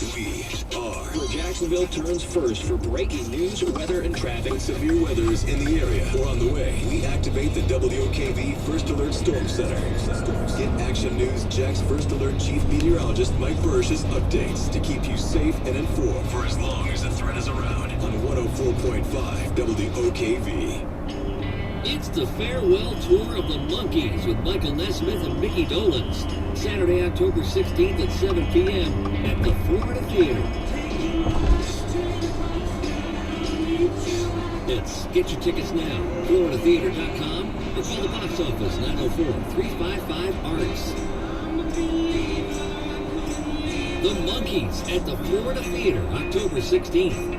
We are where Jacksonville turns first for breaking news, weather, and traffic. Severe weather is in the area or on the way. We activate the WOKV First Alert Storm Center. Get Action News Jack's First Alert Chief Meteorologist Mike Bursch's updates to keep you safe and informed for as long as the threat is around on 104.5 WOKV. It's the farewell tour of the Monkees with Michael Nesmith and Mickey Dolenz. Saturday, October 16th at 7 p.m. at the Florida Theater. Get your tickets now. FloridaTheater.com or call the box office 904-355-ARTS. The Monkees at the Florida Theater, October 16th.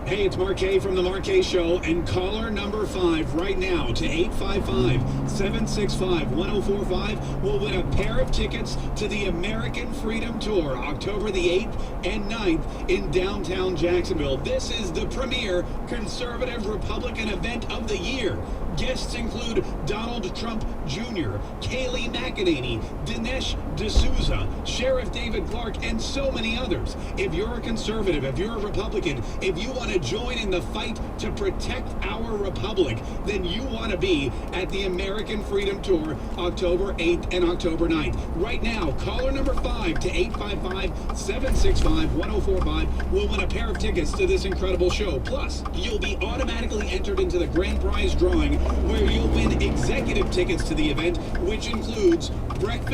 Hey, it's Marquet from The Marquet Show, and caller number 5 right now to 855-765-1045 will win a pair of tickets to the American Freedom Tour, October the 8th and 9th in downtown Jacksonville. This is the premier conservative Republican event of the year. Guests include Donald Trump Jr., Kayleigh McEnany, Dinesh D'Souza, Sheriff David Clark, and so many others. If you're a conservative, if you're a Republican, if you want to join in the fight to protect our republic, then you want to be at the American Freedom Tour, October 8th and October 9th. Right now, caller number 5 to 855-765-1045 will win a pair of tickets to this incredible show. Plus, you'll be automatically entered into the grand prize drawing, where you'll win executive tickets to the event, which includes breakfast